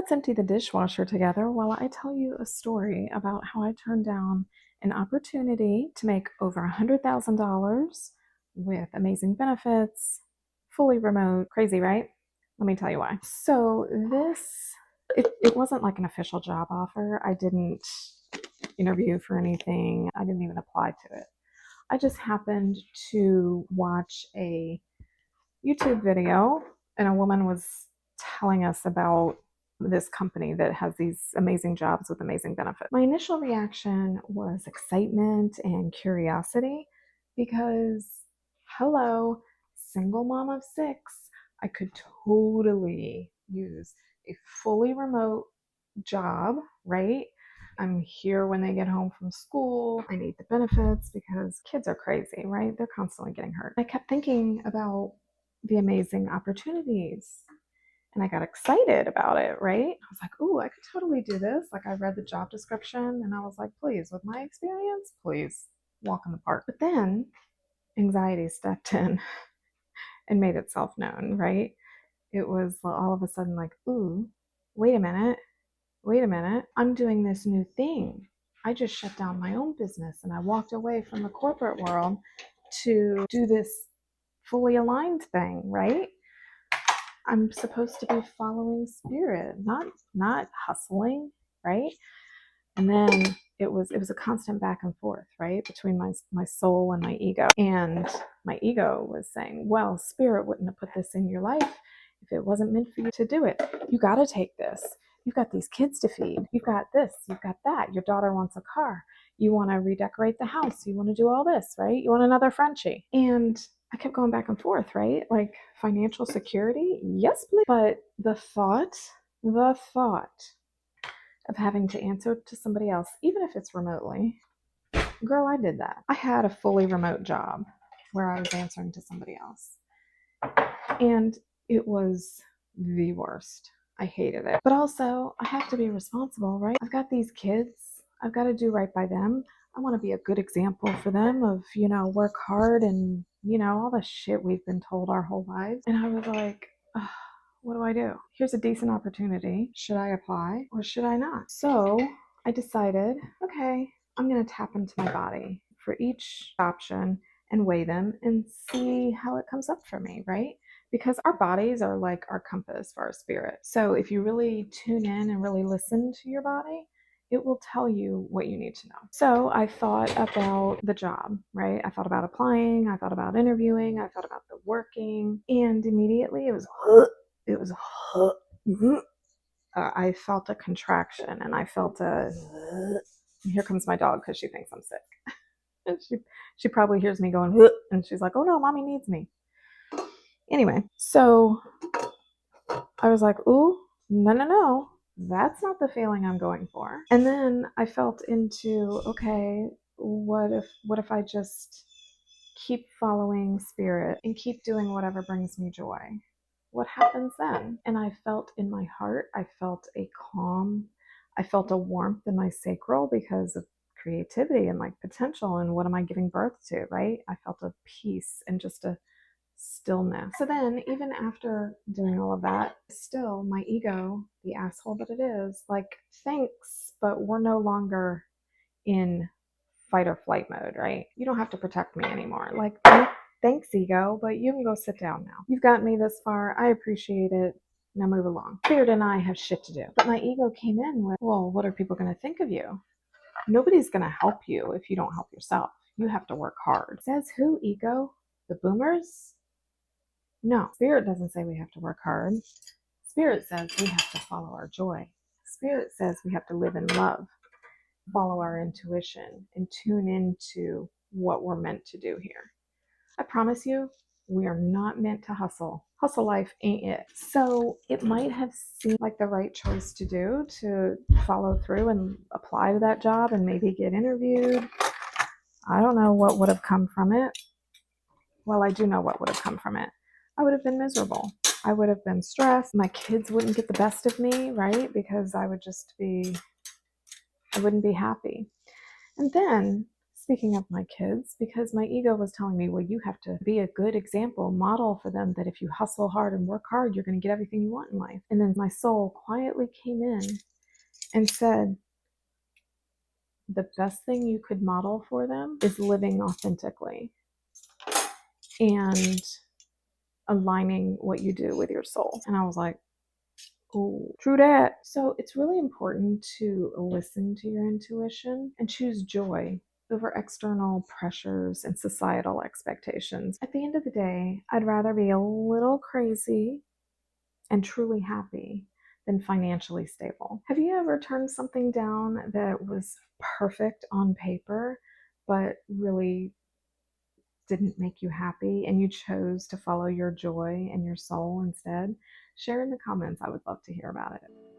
let's empty the dishwasher together while I tell you a story about how I turned down an opportunity to make over $100,000 with amazing benefits, fully remote. Crazy, right? Let me tell you why. So it wasn't like an official job offer. I didn't interview for anything. I didn't even apply to it. I just happened to watch a YouTube video, and a woman was telling us about this company that has these amazing jobs with amazing benefits. My initial reaction was excitement and curiosity because, hello, single mom of 6, I could totally use a fully remote job, right? I'm here when they get home from school. I need the benefits because kids are crazy, right? They're constantly getting hurt. I kept thinking about the amazing opportunities and I got excited about it, right? I was like, ooh, I could totally do this. Like, I read the job description and I was like, please, with my experience, please walk in the park. But then anxiety stepped in and made itself known, right? It was all of a sudden like, ooh, wait a minute. I'm doing this new thing. I just shut down my own business and I walked away from the corporate world to do this fully aligned thing, right? I'm supposed to be following spirit, not hustling, right? And then it was a constant back and forth, right, between my soul and my ego. And my ego was saying, well, spirit wouldn't have put this in your life if it wasn't meant for you to do it. You got to take this. You've got these kids to feed. You've got this. You've got that. Your daughter wants a car. You want to redecorate the house. You want to do all this, right? You want another Frenchie. And I kept going back and forth, right? Like, financial security, yes, please. But the thought of having to answer to somebody else, even if it's remotely, girl, I did that. I had a fully remote job where I was answering to somebody else. And it was the worst. I hated it. But also, I have to be responsible, right? I've got these kids. I've got to do right by them. I want to be a good example for them of, work hard and, all the shit we've been told our whole lives. And I was like, ugh, what do I do? Here's a decent opportunity. Should I apply or should I not? So I decided, okay, I'm going to tap into my body for each option and weigh them and see how it comes up for me, right? Because our bodies are like our compass for our spirit. So if you really tune in and really listen to your body, it will tell you what you need to know. So I thought about the job, right? I thought about applying. I thought about interviewing. I thought about the working. And immediately it was, I felt a contraction and I felt here comes my dog because she thinks I'm sick. And she probably hears me going, and she's like, oh no, mommy needs me. Anyway, so I was like, ooh, no, that's not the feeling I'm going for. And then I felt into, okay, what if I just keep following spirit and keep doing whatever brings me joy? What happens then? And I felt in my heart, I felt a calm, I felt a warmth in my sacral because of creativity and like potential and what am I giving birth to, right? I felt a peace and just a stillness. So then, even after doing all of that, still my ego, the asshole that it is, like, thanks, but we're no longer in fight or flight mode, right? You don't have to protect me anymore. Like, thanks, ego, but you can go sit down now. You've gotten me this far. I appreciate it. Now move along. Spirit and I have shit to do. But my ego came in with, well, what are people going to think of you? Nobody's going to help you if you don't help yourself. You have to work hard. Says who, ego? The boomers? No, Spirit doesn't say we have to work hard. Spirit says we have to follow our joy. Spirit says we have to live in love, follow our intuition, and tune into what we're meant to do here. I promise you, we are not meant to hustle. Hustle life ain't it. So it might have seemed like the right choice to do to follow through and apply to that job and maybe get interviewed. I don't know what would have come from it. Well, I do know what would have come from it. I would have been miserable. I would have been stressed. My kids wouldn't get the best of me, right? Because I wouldn't be happy. And then Speaking of my kids, because my ego was telling me, well, you have to be a good example, model for them that if you hustle hard and work hard, you're going to get everything you want in life. And then my soul quietly came in and said, the best thing you could model for them is living authentically and aligning what you do with your soul. And I was like, oh, true that. So it's really important to listen to your intuition and choose joy over external pressures and societal expectations. At the end of the day, I'd rather be a little crazy and truly happy than financially stable. Have you ever turned something down that was perfect on paper, but really didn't make you happy and you chose to follow your joy and your soul instead? Share in the comments. I would love to hear about it.